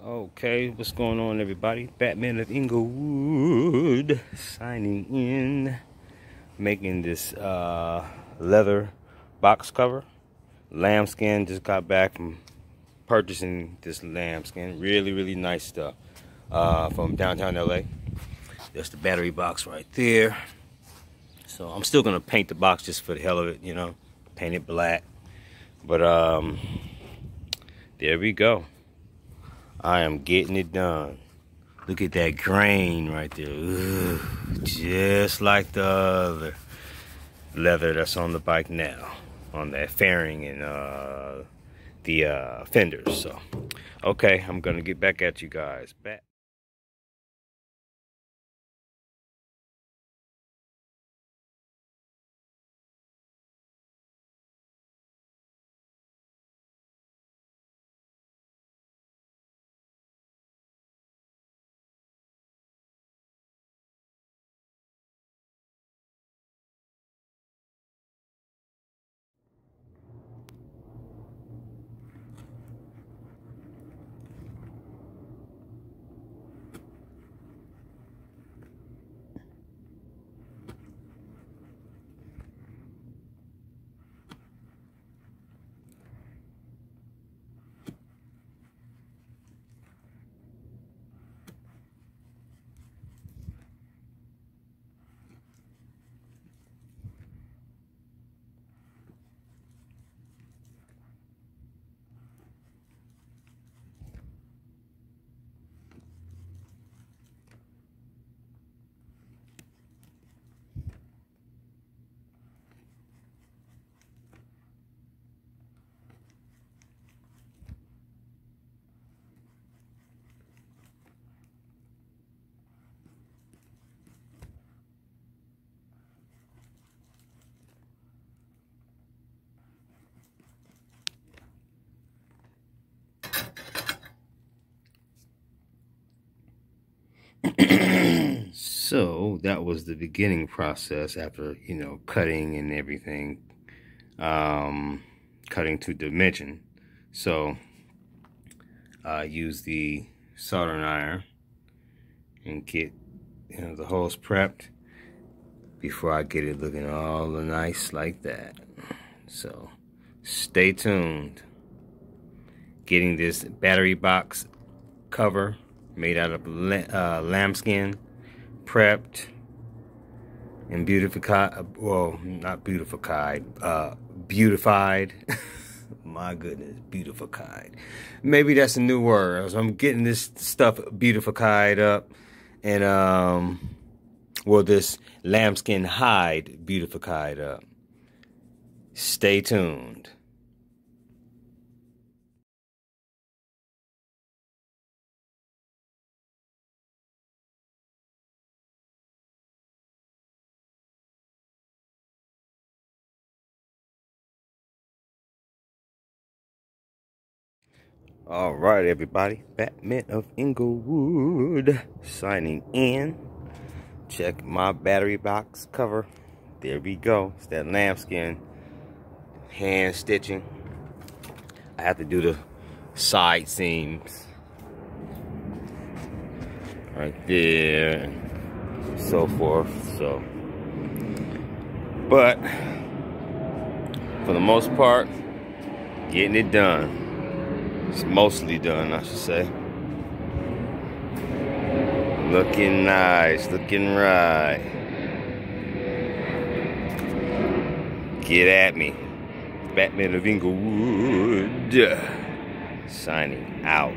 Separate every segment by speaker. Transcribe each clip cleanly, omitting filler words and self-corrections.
Speaker 1: Okay, what's going on, everybody? Batman of Inglewood signing in, making this leather box cover. Lambskin. Just got back from purchasing this lambskin. Really nice stuff from downtown LA. That's the battery box right there. So I'm still gonna paint the box just for the hell of it, you know, paint it black. But there we go. I am getting it done. Look at that grain right there. Ugh, just like the other leather that's on the bike now, on that fairing and the fenders. So, okay, I'm gonna get back at you guys. Back. So that was the beginning process after, you know, cutting and everything, cutting to dimension. So I use the soldering iron and get, you know, the holes prepped before I get it looking all nice like that. So stay tuned. Getting this battery box cover made out of lambskin, prepped and beautified. Well, not beautified, beautified. My goodness, beautified. Maybe that's a new word. So I'm getting this stuff beautified up, and well, this lambskin hide beautified up. Stay tuned. All right, everybody. Batman of Inglewood signing in. Check my battery box cover. There we go. It's that lambskin hand stitching. I have to do the side seams right there and so forth. So, but for the most part, getting it done. It's mostly done, I should say. Looking nice, looking right. Get at me. Batman of Inglewood signing out.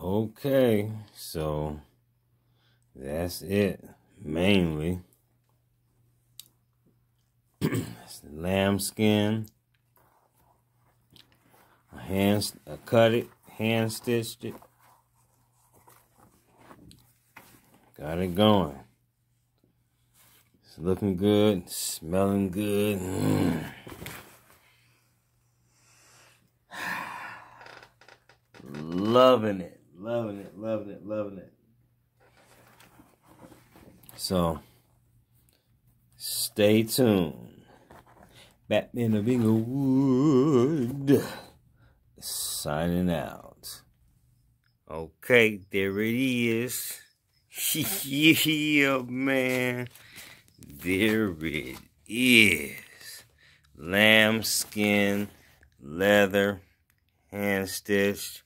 Speaker 1: Okay, so that's it, mainly. It's the lambskin. I cut it, hand stitched it. Got it going. It's looking good, smelling good. Loving it, loving it, loving it, loving it. So, stay tuned. Batman of Inglewood signing out. Okay, there it is. Yeah, man. There it is. Lambskin leather, hand stitched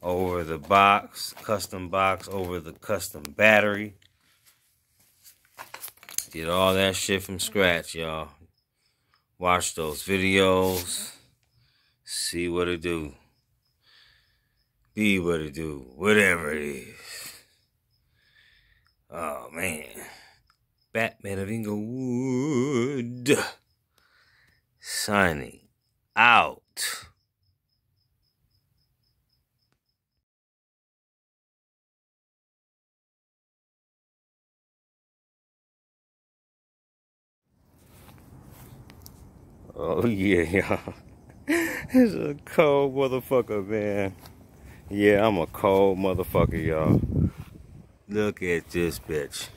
Speaker 1: over the box, custom box over the custom battery. Did all that shit from scratch, y'all. Watch those videos. See what it do. Be what it do. Whatever it is. Oh, man. Batman of Inglewood. Signing out. Oh, yeah, y'all. It's a cold motherfucker, man. Yeah, I'm a cold motherfucker, y'all. Look at this bitch.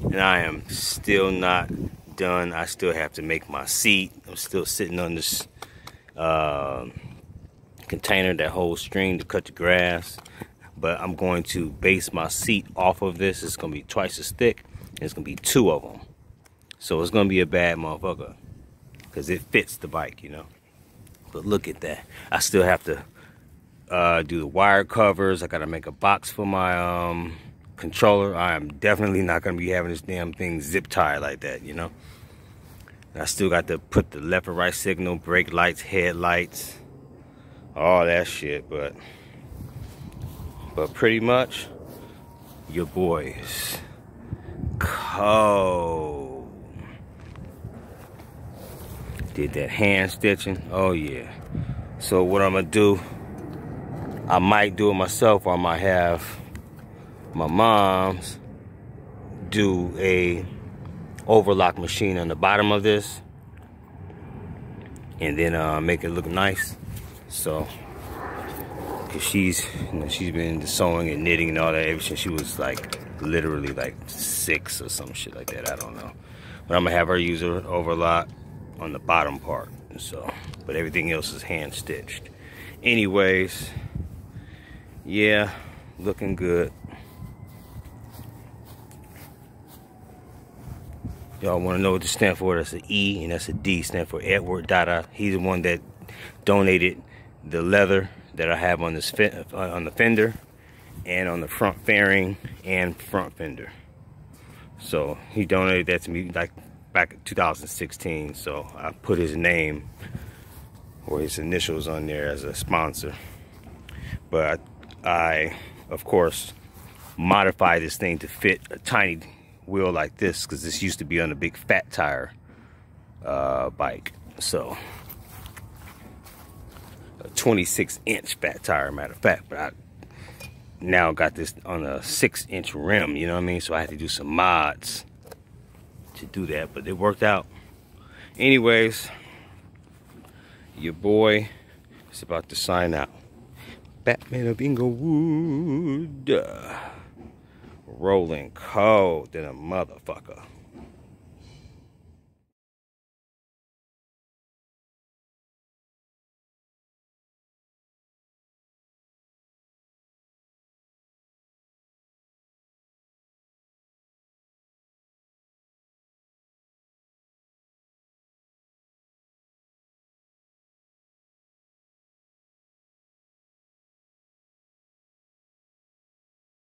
Speaker 1: And I am still not done. I still have to make my seat. I'm still sitting on this container that holds string to cut the grass. But I'm going to base my seat off of this. It's going to be twice as thick. It's going to be 2 of them. So it's going to be a bad motherfucker. Because it fits the bike, you know. But look at that. I still have to do the wire covers. I got to make a box for my controller. I am definitely not going to be having this damn thing zip tied like that, you know. And I still got to put the left and right signal, brake lights, headlights, all that shit. But pretty much, your boys cold. Did that hand stitching. Oh yeah. So what I'm gonna do, I might do it myself, or I might have my mom's do a overlock machine on the bottom of this, and then make it look nice. So, cause she's been into sewing and knitting and all that ever since she was like literally like 6 or some shit like that. I don't know. But I'm gonna have her use her overlock on the bottom part. So, but everything else is hand stitched. Anyways, yeah, looking good. Y'all want to know what this stands for? That's an E and that's a D. Stand for Edward Dada. He's the one that donated the leather that I have on this on the fender and on the front fairing and front fender. So he donated that to me like back in 2016. So I put his name or his initials on there as a sponsor. But I of course modified this thing to fit a tiny wheel like this, because this used to be on a big fat tire bike. So a 26-inch fat tire, matter of fact. But I now got this on a 6-inch rim, you know what I mean? So I had to do some mods to do that, but it worked out. Anyways, your boy is about to sign out. Batman of Inglewood. Rolling cold than a motherfucker.